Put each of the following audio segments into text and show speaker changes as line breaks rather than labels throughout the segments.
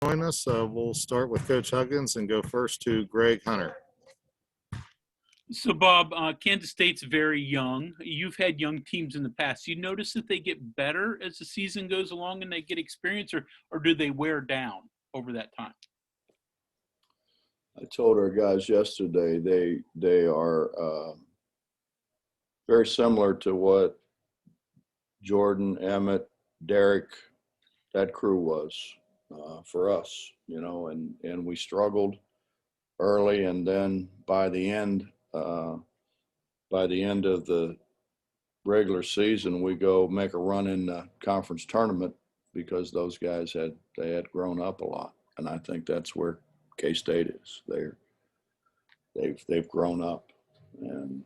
Join us. We'll start with Coach Huggins and go first to Greg Hunter.
So, Bob, Kansas State's very young. You've had young teams in the past. You notice that they get better as the season goes along and they get experience, or do they wear down over that time?
I told our guys yesterday they are very similar to what Jordan, Emmett, Derek, that crew was for us, and we struggled early, and then by the end of the regular season, we go make a run in the conference tournament because those guys had grown up a lot, and I think that's where K-State is. They've grown up, and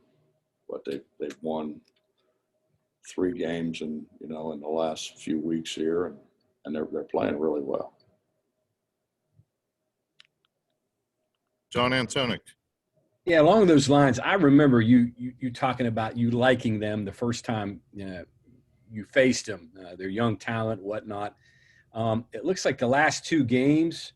they've won 3 games in the last few weeks here, and they're playing really well.
John Antonik.
Yeah, along those lines, I remember you talking about you liking them the first time you faced them. Their young talent, whatnot. It looks like the last 2 games,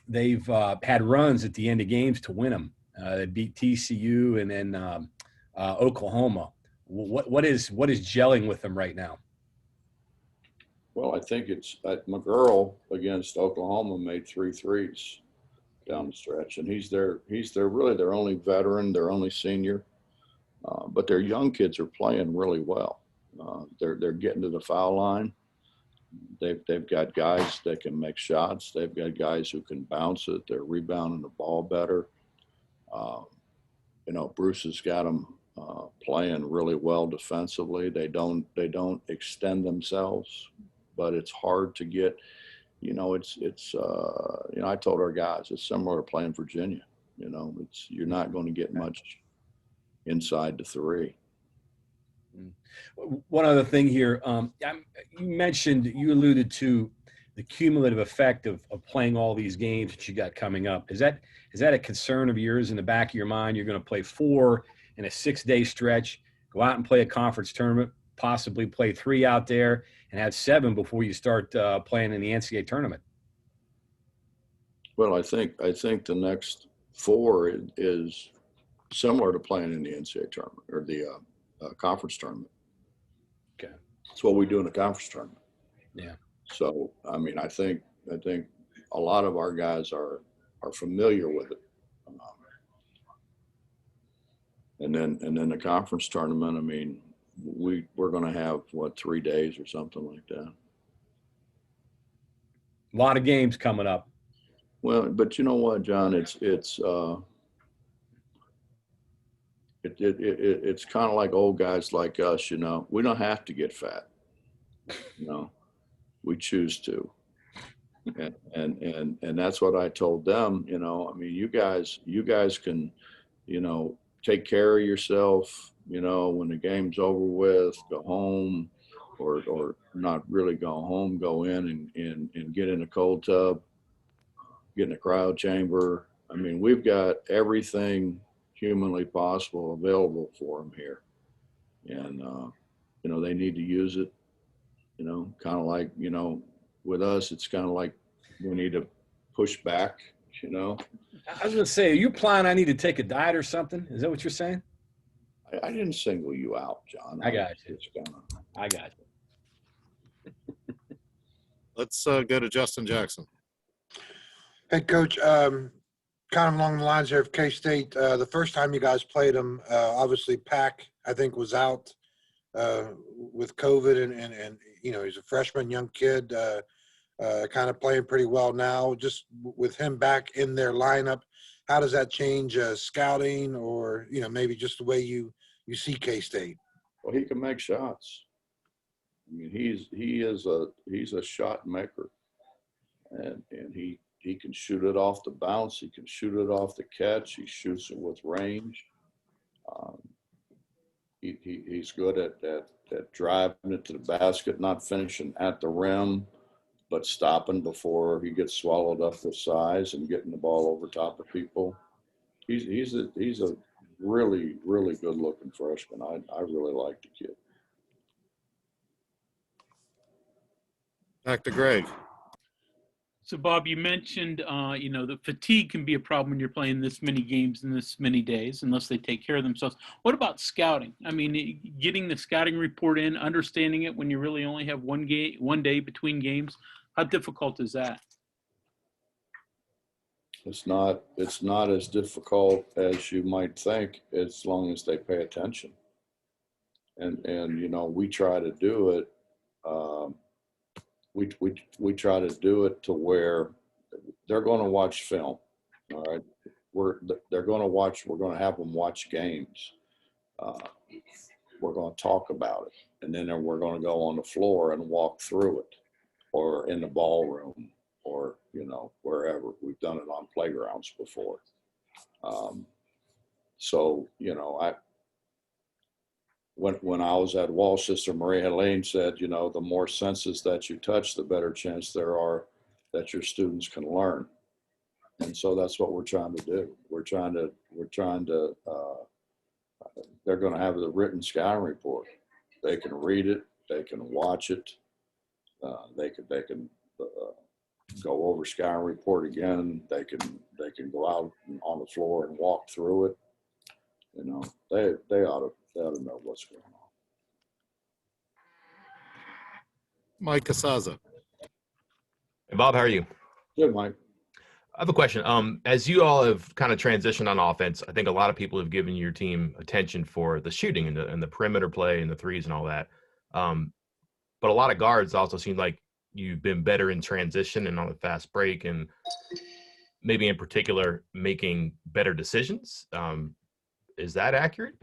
they've had runs at the end of games to win them. They beat TCU and then Oklahoma. What is gelling with them right now?
Well, I think it's McGurl against Oklahoma made 3 threes down the stretch, and he's really their only veteran, their only senior, but their young kids are playing really well. They're getting to the foul line. They've got guys that can make shots. They've got guys who can bounce it. They're rebounding the ball better. Bruce has got them playing really well defensively. They don't extend themselves, but it's hard to get. I told our guys it's similar to playing Virginia. You're not going to get much inside the 3.
One other thing here, you alluded to the cumulative effect of playing all these games that you got coming up. Is that a concern of yours in the back of your mind? You're going to play 4 in a 6-day stretch, go out and play a conference tournament, possibly play 3 out there, and have 7 before you start playing in the NCAA tournament.
Well, I think the next 4 is similar to playing in the NCAA tournament or the conference tournament.
Okay,
that's what we do in the conference tournament.
Yeah.
So I think a lot of our guys are familiar with it. And then the conference tournament. We're going to have 3 days or something like that.
A lot of games coming up.
Well, but you know what, John? It's kind of like old guys like us. We don't have to get fat. We choose to, and that's what I told them. You guys can, take care of yourself. When the game's over with, go home, or not really go home, go in and get in a cold tub, get in a cryo chamber. We've got everything humanly possible available for them here, and they need to use it. Kind of like with us, it's kind of like we need to push back.
I was going to say, are you implying I need to take a diet or something? Is that what you're saying?
I didn't single you out, John.
I got you. I got you.
Let's go to Justin Jackson.
Hey, Coach. Kind of along the lines here of K-State, the first time you guys played them, obviously Pack, I think, was out with COVID, and he's a freshman, young kid, kind of playing pretty well now. Just with him back in their lineup, how does that change scouting, or maybe just the way you see K-State?
Well, he can make shots. He's a shot maker, and he can shoot it off the bounce. He can shoot it off the catch. He shoots it with range. He's good at driving it to the basket, not finishing at the rim, but stopping before he gets swallowed up with size and getting the ball over top of people. He's a really, really good looking freshman. I really like the kid.
Back to Greg.
So, Bob, you mentioned, the fatigue can be a problem when you're playing this many games in this many days, unless they take care of themselves. What about scouting? I mean, getting the scouting report in, understanding it when you really only have one day between games. How difficult is that?
It's not as difficult as you might think, as long as they pay attention. And we try to do it. We try to do it to where they're going to watch film. All right, we're going to have them watch games. We're going to talk about it, and then we're going to go on the floor and walk through it, or in the ballroom, or wherever. We've done it on playgrounds before. When I was at Walsh, Sister Maria Helene said, the more senses that you touch, the better chance there are that your students can learn. And so that's what we're trying to do. They're going to have the written scouting report. They can read it. They can watch it. They can go over scouting report again. They can go out on the floor and walk through it. They ought to know what's going on.
Mike Casaza.
Hey, Bob, how are you?
Good, Mike.
I have a question. As you all have kind of transitioned on offense, I think a lot of people have given your team attention for the shooting and the perimeter play and the threes and all that. But a lot of guards also seem like you've been better in transition and on the fast break, and maybe in particular making better decisions. Is that accurate?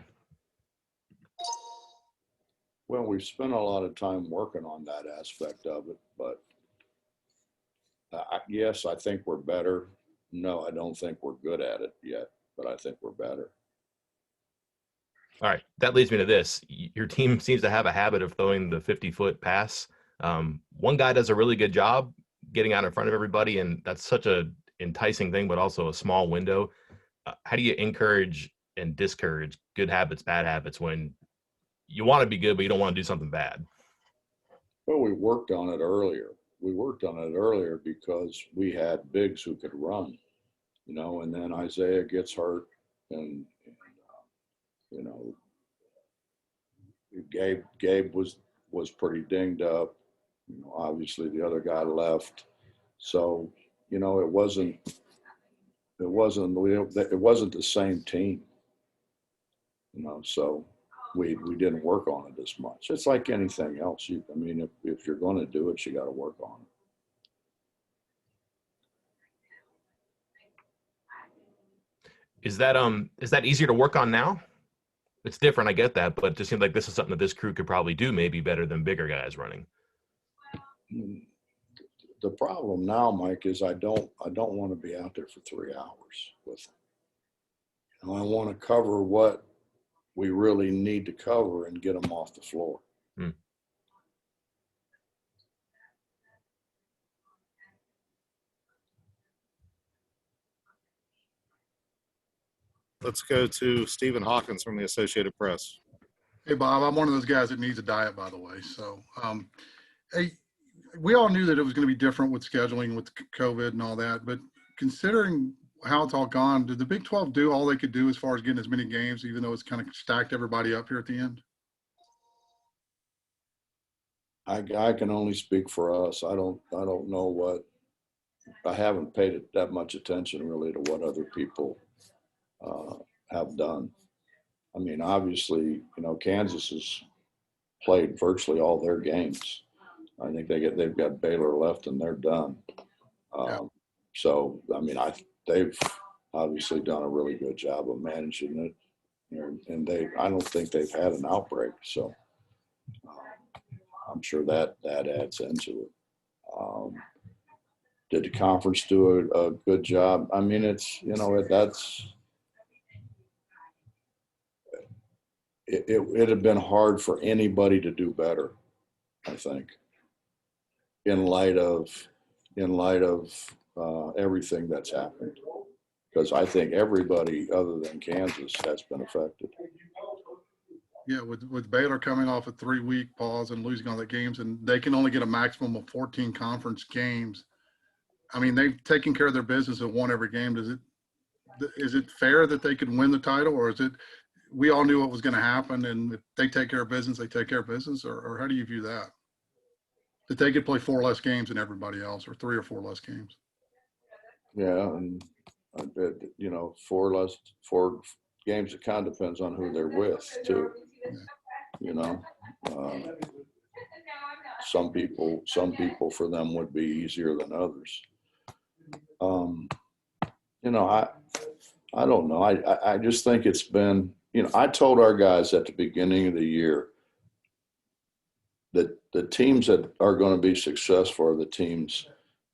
Well, we've spent a lot of time working on that aspect of it, but yes, I think we're better. No, I don't think we're good at it yet, but I think we're better.
All right, that leads me to this. Your team seems to have a habit of throwing the 50-foot pass. One guy does a really good job getting out in front of everybody, and that's such a enticing thing, but also a small window. How do you encourage and discourage good habits, bad habits, when you want to be good, but you don't want to do something bad?
Well, we worked on it earlier. Because we had bigs who could run, and then Isaiah gets hurt, and Gabe was pretty dinged up. Obviously the other guy left, so it wasn't the same team. So we didn't work on it as much. It's like anything else. If you're going to do it, you got to work on it.
Is that easier to work on now? It's different, I get that, but it just seems like this is something that this crew could probably do maybe better than bigger guys running.
The problem now, Mike, is I don't want to be out there for 3 hours with them. I want to cover what we really need to cover and get them off the floor.
Let's go to Stephen Hawkins from the Associated Press.
Hey, Bob, I'm one of those guys that needs a diet, by the way. So, hey, we all knew that it was going to be different with scheduling with COVID and all that, but considering how it's all gone, did the Big 12 do all they could do as far as getting as many games, even though it's kind of stacked everybody up here at the end?
I can only speak for us. I don't know what, I haven't paid it that much attention really to what other people have done. I mean, obviously, Kansas has played virtually all their games. I think they've got Baylor left and they're done. So, I mean, they've obviously done a really good job of managing it, and I don't think they've had an outbreak. So I'm sure that adds into it. Did the conference do a good job? I mean, it's, it had been hard for anybody to do better, I think, in light of everything that's happened, because I think everybody other than Kansas has been affected.
Yeah, with Baylor coming off a 3-week pause and losing all the games, and they can only get a maximum of 14 conference games. I mean, they've taken care of their business and won every game. Is it fair that they could win the title, or is it, we all knew what was going to happen, and if they take care of business, they take care of business, or how do you view that? That they could play 4 less games than everybody else, or 3 or 4 less games?
Yeah, and you know, 4 games. It kind of depends on who they're with too. You know, some people for them would be easier than others. You know, I don't know. I just think it's been, you know, I told our guys at the beginning of the year that the teams that are going to be successful are the teams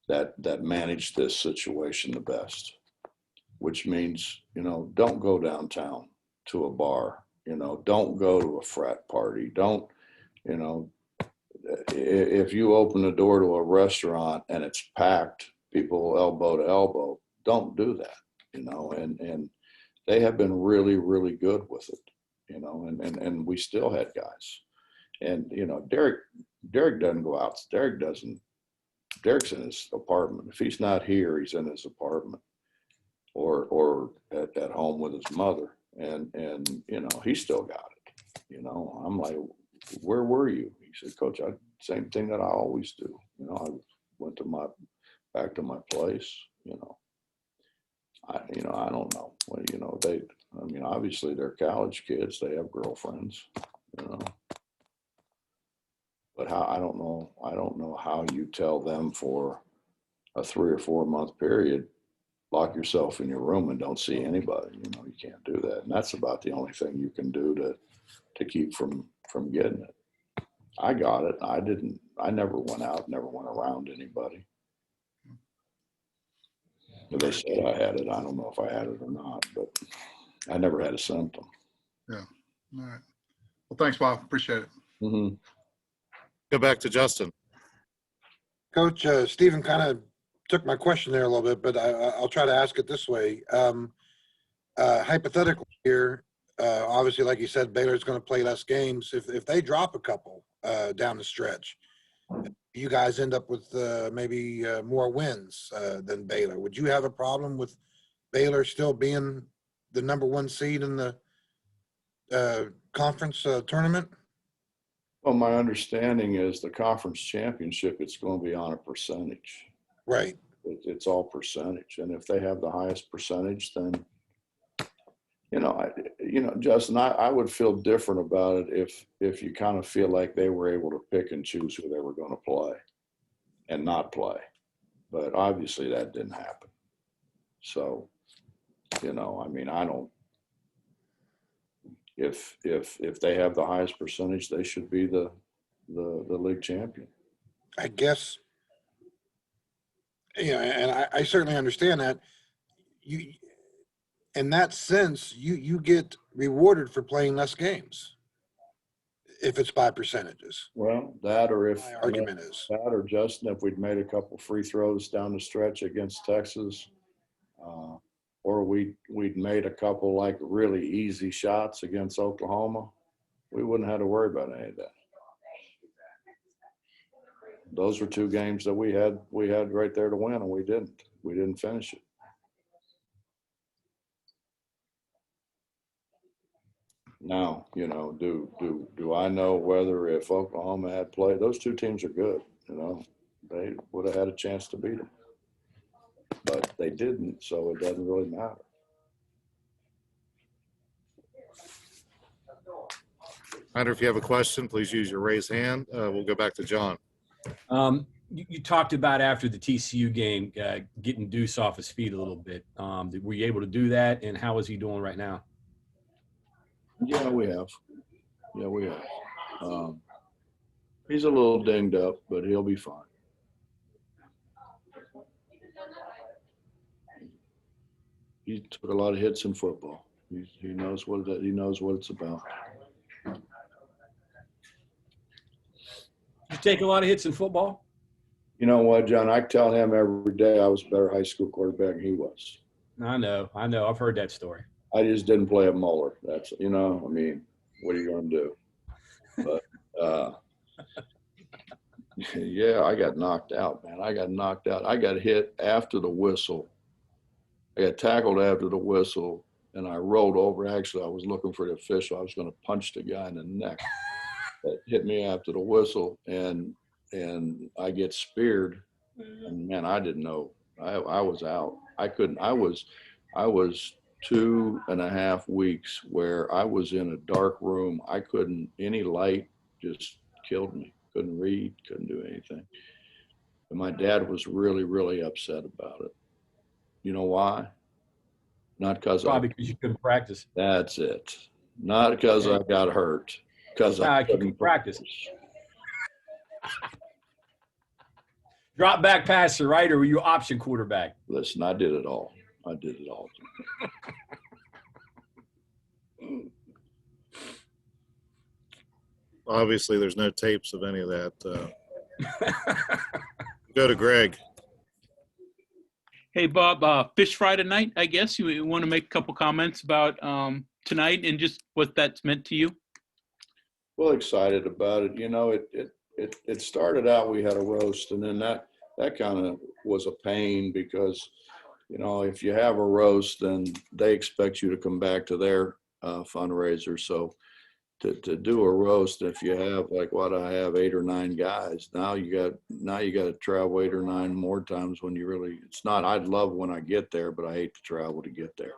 that manage this situation the best, which means, you know, don't go downtown to a bar, you know, don't go to a frat party. Don't, you know, if you open the door to a restaurant and it's packed, people elbow to elbow, don't do that, you know, and they have been really, really good with it, you know, and we still had guys. And, you know, Derek doesn't go out. Derek's in his apartment. If he's not here, he's in his apartment or at home with his mother. And, you know, he still got it. You know, I'm like, where were you? He said, Coach, same thing that I always do. You know, I went back to my place, you know. I don't know. Well, you know, obviously they're college kids. They have girlfriends, you know. But I don't know how you tell them for a 3 or 4 month period, lock yourself in your room and don't see anybody. You know, you can't do that. And that's about the only thing you can do to keep from getting it. I got it. I never went out, never went around anybody. But they said I had it. I don't know if I had it or not, but I never had a symptom.
Yeah. All right. Well, thanks, Bob. Appreciate it.
Mm-hmm.
Go back to Justin.
Coach, Stephen kind of took my question there a little bit, but I'll try to ask it this way. Hypothetically here, obviously, like you said, Baylor's going to play less games. If they drop a couple down the stretch, you guys end up with maybe more wins than Baylor. Would you have a problem with Baylor still being the #1 seed in the conference tournament?
Well, my understanding is the conference championship, it's going to be on a percentage.
Right.
It's all percentage. And if they have the highest percentage, then, you know, Justin, I would feel different about it if you kind of feel like they were able to pick and choose who they were going to play and not play. But obviously that didn't happen. So, you know, I mean, I don't, if they have the highest percentage, they should be the league champion.
I guess, you know, and I certainly understand that. You, in that sense, you get rewarded for playing less games if it's by percentages.
Well, that or if
My argument is
that or Justin, if we'd made a couple free throws down the stretch against Texas, or we'd made a couple like really easy shots against Oklahoma, we wouldn't have to worry about any of that. Those were 2 games that we had right there to win, and we didn't finish it. Now, you know, do I know whether if Oklahoma had played, those 2 teams are good, you know, they would have had a chance to beat them, but they didn't, so it doesn't really matter.
Hunter, if you have a question, please use your raised hand. We'll go back to John.
You talked about after the TCU game getting Deuce off his feet a little bit. Were you able to do that, and how is he doing right now?
Yeah, we have. He's a little dinged up, but he'll be fine. He took a lot of hits in football. He knows what it's about.
You take a lot of hits in football?
You know what, John? I tell him every day I was a better high school quarterback than he was.
I know. I've heard that story.
I just didn't play at Muller. That's, you know, I mean, what are you going to do? But Yeah, I got knocked out, man. I got knocked out. I got hit after the whistle. I got tackled after the whistle, and I rolled over. Actually, I was looking for the official. I was going to punch the guy in the neck that hit me after the whistle, and I get speared. And man, I didn't know. I was out. I couldn't. I was 2.5 weeks where I was in a dark room. I couldn't. Any light just killed me. Couldn't read. Couldn't do anything. And my dad was really, really upset about it. You know why? Not because
Probably because you couldn't practice.
That's it. Not because I got hurt. Because I
You
couldn't
could practice. Drop back passer, right? Or were you option quarterback?
Listen, I did it all. I did it all.
Obviously, there's no tapes of any of that. Go to Greg.
Hey, Bob, fish fry tonight, I guess. You want to make a couple comments about tonight and just what that's meant to you?
Well, excited about it. You know, it started out, we had a roast, and then that kind of was a pain because, you know, if you have a roast, then they expect you to come back to their fundraiser. So to do a roast, if you have like what I have, 8 or 9 guys, now you got to travel 8 or 9 more times when you really, it's not, I'd love when I get there, but I hate to travel to get there,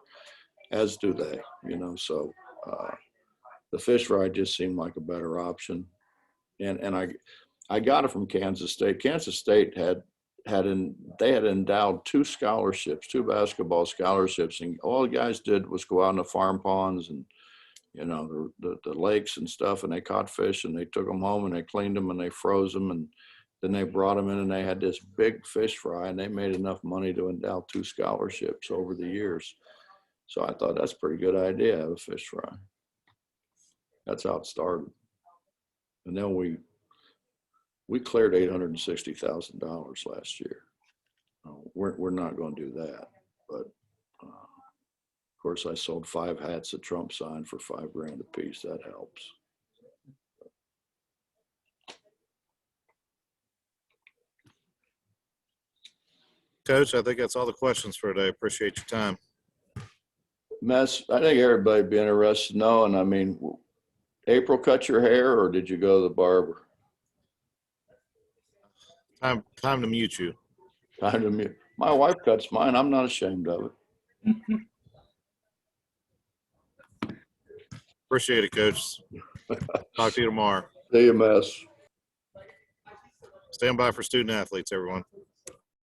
as do they, you know. So the fish fry just seemed like a better option. And I got it from Kansas State. Kansas State they had endowed 2 scholarships, 2 basketball scholarships, and all the guys did was go out in the farm ponds and, you know, the lakes and stuff, and they caught fish and they took them home and they cleaned them and they froze them, and then they brought them in and they had this big fish fry, and they made enough money to endow 2 scholarships over the years. So I thought that's a pretty good idea, have a fish fry. That's how it started. And then we cleared $860,000 last year. We're not going to do that, but of course I sold 5 hats that Trump signed for $5,000 a piece. That helps.
Coach, I think that's all the questions for today. Appreciate your time.
Mess, I think everybody'd be interested in knowing. I mean, April cut your hair, or did you go to the barber?
Time to mute you.
Time to mute. My wife cuts mine. I'm not ashamed of it.
Appreciate it, Coach. Talk to you tomorrow.
See you, Mess.
Stand by for student athletes, everyone.